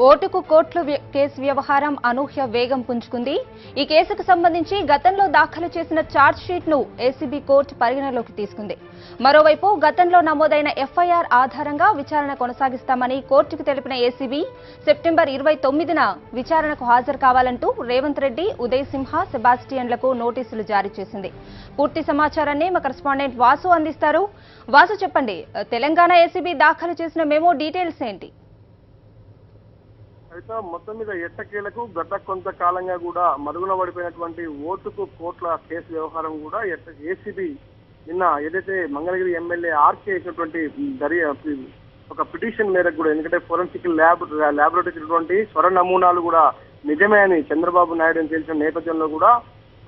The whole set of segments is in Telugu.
ఓటుకు కోట్లు కేసు వ్యవహారం అనూహ్య వేగం పుంజుకుంది. ఈ కేసుకు సంబంధించి గతంలో దాఖలు చేసిన ఛార్జ్ షీట్ ను ఏసీబీ కోర్టు పరిగణలోకి తీసుకుంది. మరోవైపు గతంలో నమోదైన ఎఫ్ఐఆర్ ఆధారంగా విచారణ కొనసాగిస్తామని కోర్టుకు తెలిపిన ఏసీబీ సెప్టెంబర్ 29న విచారణకు హాజరు కావాలంటూ రేవంత్ రెడ్డి, ఉదయ్ సింహ, సెబాస్టియన్లకు నోటీసులు జారీ చేసింది. పూర్తి సమాచారాన్ని మా కరెస్పాండెంట్ వాసు అందిస్తారు. వాసు, చెప్పండి, తెలంగాణ ఏసీబీ దాఖలు చేసిన మెమో డీటెయిల్స్ ఏంటి? అయితే మొత్తం మీద ఎట్టకేలకు గత కొంతకాలంగా కూడా మరుగున పడిపోయినటువంటి ఓటుకు కోట్ల కేసు వ్యవహారం కూడా ఏసీబీ నిన్న ఏదైతే మంగళగిరి ఎమ్మెల్యే ఆర్కే చేసినటువంటి ఒక పిటిషన్ మేరకు కూడా, ఎందుకంటే ఫోరెన్సిక్ ల్యాబొరేటరీ స్వర నమూనాలు కూడా నిజమే అని చంద్రబాబు నాయుడు అని తెలిసిన నేపథ్యంలో కూడా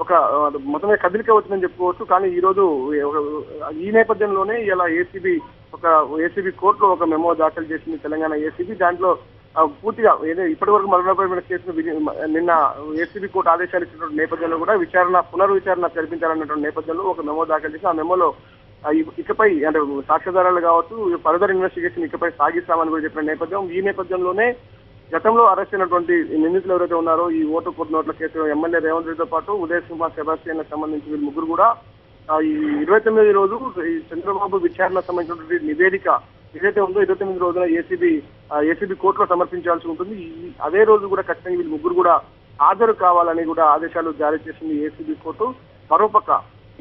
ఒక మొత్తమే కదిలిక వచ్చిందని చెప్పుకోవచ్చు. కానీ ఈ రోజు ఈ నేపథ్యంలోనే ఇలా ఏసీబీ కోర్టులో ఒక మెమో దాఖలు చేసింది తెలంగాణ ఏసీబీ. దాంట్లో పూర్తిగా ఇప్పటి వరకు మరణపడిన కేసును నిన్న ఏసీబీ కోర్టు ఆదేశాలు ఇచ్చినటువంటి నేపథ్యంలో కూడా పునర్విచారణ జరిపించాలన్నటువంటి నేపథ్యంలో ఒక మెమో దాఖలు చేసి ఆ మెమోలో ఇకపై అంటే సాక్ష్యాధారాలు కావచ్చు, ఫర్దర్ ఇన్వెస్టిగేషన్ ఇకపై సాగిస్తామని కూడా చెప్పిన నేపథ్యం. ఈ నేపథ్యంలోనే గతంలో అరెస్ట్ అయినటువంటి నిందితులు ఎవరైతే ఉన్నారో ఈ ఓటు కోట్ల నోట్ల కేసు ఎమ్మెల్యే రేవంత్ రెడ్డితో పాటు ఉదయ్ సింహ, సెబాస్టియన్లకు సంబంధించి వీళ్ళు ముగ్గురు కూడా ఈ 29 రోజు ఈ చంద్రబాబు విచారణ సంబంధించినటువంటి నివేదిక ఏదైతే ఉందో 29 రోజున ఏసీబీ కోర్టులో సమర్పించాల్సి ఉంటుంది. అదే రోజు కూడా ఖచ్చితంగా వీళ్ళు ముగ్గురు కూడా హాజరు కావాలని కూడా ఆదేశాలు జారీ చేసింది ఏసీబీ కోర్టు. మరోపక్క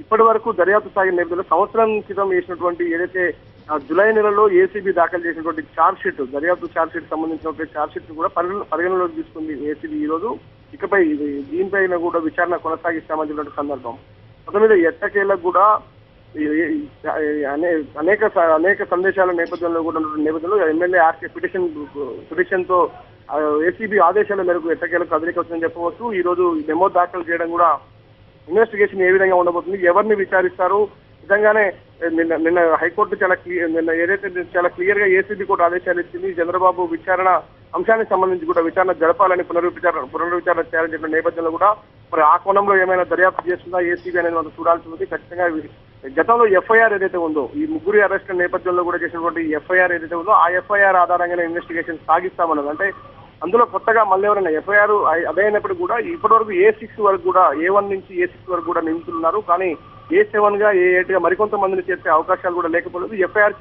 ఇప్పటి వరకు దర్యాప్తు సాగిన నేపథ్యంలో సంవత్సరం క్రితం వేసినటువంటి ఏదైతే జులై నెలలో ఏసీబీ దాఖలు చేసినటువంటి దర్యాప్తు ఛార్జ్ షీట్ సంబంధించినటువంటి ఛార్జ్ షీట్ కూడా పరిగణలోకి తీసుకుంది ఏసీబీ ఈ రోజు. ఇకపై దీనిపైన కూడా విచారణ కొనసాగిస్తామని చెప్పినటువంటి సందర్భం. మొత్తం మీద ఎట్టకేళ్ళకు కూడా అనేక సందేశాల నేపథ్యంలో ఎమ్మెల్యే ఆర్కే పిటిషన్ తో ఏసీబీ ఆదేశాల మేరకు ఎట్టకేలకు కదలిక వచ్చిందని చెప్పవచ్చు. ఈ రోజు మెమో దాఖలు చేయడం కూడా ఇన్వెస్టిగేషన్ ఏ విధంగా ఉండబోతుంది, ఎవరిని విచారిస్తారు, నిజంగానే నిన్న హైకోర్టు నిన్న ఏదైతే చాలా క్లియర్ గా ఏసీబీ కోర్టు ఆదేశాలు ఇచ్చింది. చంద్రబాబు విచారణ అంశానికి సంబంధించి కూడా విచారణ జరపాలని పునర్విచారణ చేయాలని చెప్పిన నేపథ్యంలో కూడా మరి ఆ కోణంలో ఏమైనా దర్యాప్తు చేస్తుందా ఏసీబీ అనేది మనం చూడాల్సి ఉంది. ఖచ్చితంగా గతంలో ఎఫ్ఐఆర్ ఏదైతే ఉందో ఈ ముగ్గురు అరెస్ట్ నేపథ్యంలో కూడా చేసినటువంటి ఎఫ్ఐఆర్ ఏదైతే ఉందో ఆ ఎఫ్ఐఆర్ ఆధారంగానే ఇన్వెస్టిగేషన్ సాగిస్తామన్నది. అంటే అందులో కొత్తగా మళ్ళీ ఎవరైనా ఎఫ్ఐఆర్ అదైనప్పటికీ కూడా ఇప్పటివరకు A6 వరకు కూడా A1 నుంచి A6 వరకు కూడా నిందితులు ఉన్నారు. కానీ A7 గా A8 గా మరికొంతమందిని చేసే అవకాశాలు కూడా లేకపోలేదు. ఎఫ్ఐఆర్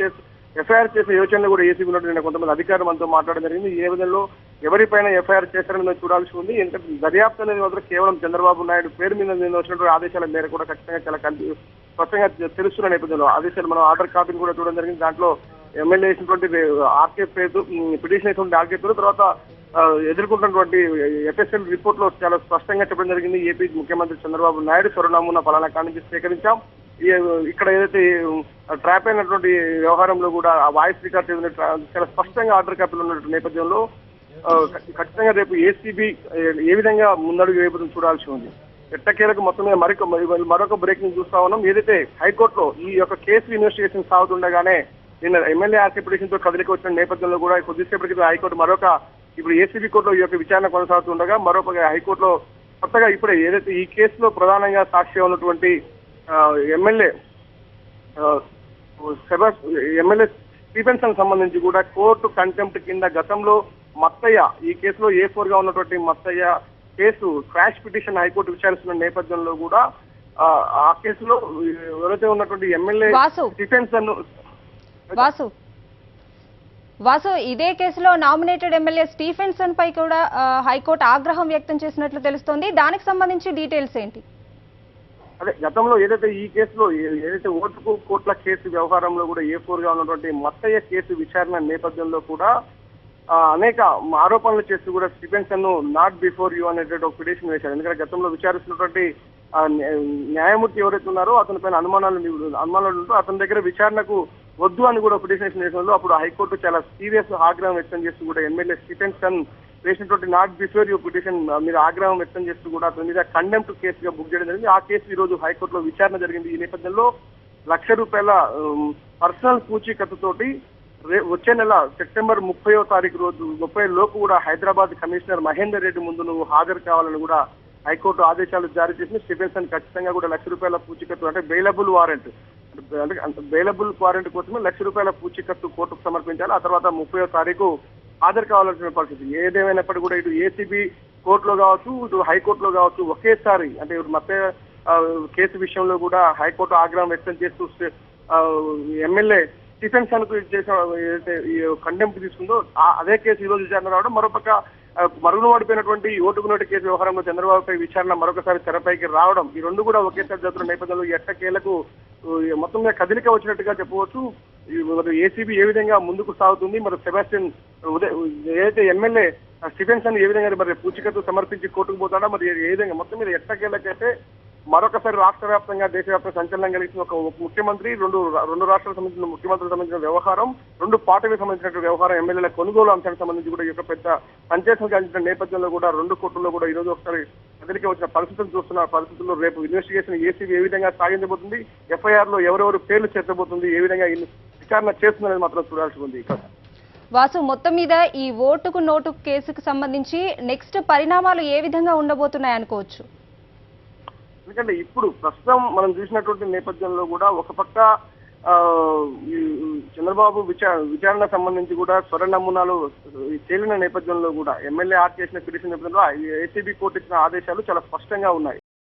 చేసే యోచనలు కూడా ఏసీబీ ఉన్నట్టు నిన్న కొంతమంది అధికారులు మనతో మాట్లాడడం జరిగింది. ఏ విధంగా ఎవరిపైన ఎఫ్ఐఆర్ చేస్తారని మేము చూడాల్సి ఉంది. ఎందుకంటే దర్యాప్తు అనేది మాత్రం కేవలం చంద్రబాబు నాయుడు పేరు మీద నిన్న వచ్చినటువంటి ఆదేశాల మేరకు కూడా ఖచ్చితంగా చాలా స్పష్టంగా తెలుస్తున్న నేపథ్యంలో ఆదేశాలు మనం ఆర్డర్ కాపీని కూడా చూడడం జరిగింది. దాంట్లో ఎమ్మెల్యే వేసినటువంటి ఆర్కే పేరు, పిటిషన్ వేసినటువంటి ఆర్కే పేరు, తర్వాత ఎదుర్కొంటున్నటువంటి ఎఫ్ఎస్ఎల్ రిపోర్ట్ లో చాలా స్పష్టంగా చెప్పడం జరిగింది. ఏపీ ముఖ్యమంత్రి చంద్రబాబు నాయుడు స్వరనామూన పలానా కాడి నుంచి సేకరించాం. ఇక్కడ ఏదైతే ట్రాప్ అయినటువంటి వ్యవహారంలో కూడా ఆ వాయిస్ రికార్డ్ చాలా స్పష్టంగా ఆర్డర్ కాపీలు ఉన్నటువంటి నేపథ్యంలో ఖచ్చితంగా రేపు ఏసీబీ ఏ విధంగా ముందడుగు వేపుని చూడాల్సి ఉంది. ఎట్టకేలకు మొత్తం మీద మరొక బ్రేకింగ్ చూస్తా ఉన్నాం. ఏదైతే హైకోర్టులో ఈ యొక్క కేసు ఇన్వెస్టిగేషన్ సాగుతుండగానే నిన్న ఎమ్మెల్యే ఆర్కే పిటిషన్ తో కదలిక వచ్చిన నేపథ్యంలో కూడా కొద్దిసేపటికి హైకోర్టు ఇప్పుడు ఏసీబీ కోర్టులో ఈ యొక్క విచారణ కొనసాగుతుండగా మరొక హైకోర్టులో కొత్తగా ఇప్పుడే ఏదైతే ఈ కేసులో ప్రధానంగా సాక్షి ఉన్నటువంటి ఎమ్మెల్యే స్టీఫెన్సన్ సంబంధించి కూడా కోర్టు కంటెంప్ట్ కింద గతంలో మత్తయ్య ఈ కేసులో A4 గా ఉన్నటువంటి Mattayya case crash petition high court విచారిస్తున్న నేపథ్యంలో కూడా ఆ కేసులో ఎవరైతే ఉన్నటువంటి ఎమ్మెల్యే స్టీఫెన్సన్ వాసు ఇదే కేసులో నామినేటెడ్ ఎమ్మెల్యే స్టీఫెన్సన్ పై కూడా హైకోర్టు ఆగ్రహం వ్యక్తం చేసినట్లు తెలుస్తోంది. దానికి సంబంధించి డీటెయిల్స్ ఏంటి? అదే గతంలో ఏదైతే ఈ కేసులో ఏదైతే ఓటుకు కోట్ల కేసు వ్యవహారంలో కూడా A4 గా ఉన్నటువంటి మత్తయ్య కేసు విచారణ నేపథ్యంలో కూడా అనేక ఆరోపణలు చేస్తూ కూడా స్టీఫెన్సన్ నాట్ బిఫోర్ యూ అనేటువంటి ఒక పిటిషన్ వేశారు. ఎందుకంటే గతంలో విచారిస్తున్నటువంటి న్యాయమూర్తి ఎవరైతే ఉన్నారో అతని పైన అనుమానాలు ఉంటూ అతని దగ్గర విచారణకు వద్దు అని కూడా పిటిషన్ వేసినప్పుడు అప్పుడు హైకోర్టు చాలా సీరియస్ ఆగ్రహం వ్యక్తం చేస్తూ కూడా ఎమ్మెల్యే స్టీఫెన్సన్ వేసినటువంటి నాట్ బిఫోర్ యూ పిటిషన్ మీద ఆగ్రహం వ్యక్తం చేస్తూ కూడా అతని మీద కండెంప్ట్ కేసుగా బుక్ చేయడం జరిగింది. ఆ కేసు ఈ రోజు హైకోర్టులో విచారణ జరిగింది. ఈ నేపథ్యంలో ₹1,00,000 పర్సనల్ పూచీకత్తుతోటి వచ్చే నెల సెప్టెంబర్ 30వ తారీఖు రోజు 30 లోపు కూడా హైదరాబాద్ కమిషనర్ మహేందర్ రెడ్డి ముందు నువ్వు హాజరు కావాలని కూడా హైకోర్టు ఆదేశాలు జారీ చేసిన స్టీఫెన్సన్ ఖచ్చితంగా కూడా ₹1,00,000 పూచీకత్తు అంటే బెయిలబుల్ వారెంట్ బెయిలబుల్ వారెంట్ కోసమే ₹1,00,000 పూచీకత్తు కోర్టుకు సమర్పించాలి. ఆ తర్వాత 30వ తారీఖు హాజరు కావాల్సిన పరిస్థితి. ఏదేమైనప్పటికీ కూడా ఇటు ఏసీబీ కోర్టులో కావచ్చు, ఇటు హైకోర్టులో కావచ్చు ఒకేసారి అంటే మధ్య కేసు విషయంలో కూడా హైకోర్టు ఆగ్రహం వ్యక్తం చేస్తూ ఎమ్మెల్యే స్టీఫెన్ సన్ కు చేసిన ఏదైతే కండెంప్ట్ తీసుకుందో అదే కేసు ఈ రోజు విచారణ రావడం, మరోపక్క మరుగున పడిపోయినటువంటి ఓటుకు నోటు కేసు వ్యవహారంలో చంద్రబాబుపై విచారణ మరొకసారి తెరపైకి రావడం, ఈ రెండు కూడా ఒకేసారి జరుగుతున్న నేపథ్యంలో ఎట్టకేలకు మొత్తం మీద కదలిక వచ్చినట్టుగా చెప్పవచ్చు. ఏసీబీ ఏ విధంగా ముందుకు సాగుతుంది, మరి సెబాస్టియన్ ఏదైతే ఎమ్మెల్యే స్టీఫెన్సన్ ఏ విధంగా మరి పూచికత్తు సమర్పించి కోర్టుకు పోతాడా, మరి ఏ విధంగా మొత్తం మీద ఎట్టకేలకైతే మరొకసారి రాష్ట్ర వ్యాప్తంగా దేశవ్యాప్తంగా సంచలనం కలిగిన ఒక ముఖ్యమంత్రి, రెండు రాష్ట్రాలకు సంబంధించిన ముఖ్యమంత్రులకు సంబంధించిన వ్యవహారం, రెండు పార్టీలకు సంబంధించిన వ్యవహారం, ఎమ్మెల్యేల కొనుగోలు అంశానికి సంబంధించి కూడా ఈ యొక్క పెద్ద సంచలనం కలిగిన నేపథ్యంలో కూడా రెండు కోర్టుల్లో కూడా ఈ రోజు ఒకసారి కదలిక వచ్చిన పరిస్థితులు చూస్తున్న పరిస్థితుల్లో రేపు ఇన్వెస్టిగేషన్ ఏసీబీ ఏ విధంగా సాగించబోతుంది, ఎఫ్ఐఆర్ లో ఎవరెవరు పేర్లు చేర్చబోతుంది, ఏ విధంగా విచారణ చేస్తుందనేది మాత్రం చూడాల్సి ఉంది. వాసు, మొత్తం మీద ఈ ఓటుకు నోటు కేసుకు సంబంధించి నెక్స్ట్ పరిణామాలు ఏ విధంగా ఉండబోతున్నాయి అనుకోవచ్చు? ఎందుకంటే ఇప్పుడు ప్రస్తుతం మనం చూసినటువంటి నేపథ్యంలో కూడా ఒక పక్క చంద్రబాబు విచారణ సంబంధించి కూడా స్వర నమూనాలు తేలిన నేపథ్యంలో కూడా ఎమ్మెల్యే ఆర్ట్ చేసిన పిటిషన్ నేపథ్యంలో ఏసీబీ కోర్టు ఇచ్చిన ఆదేశాలు చాలా స్పష్టంగా ఉన్నాయి.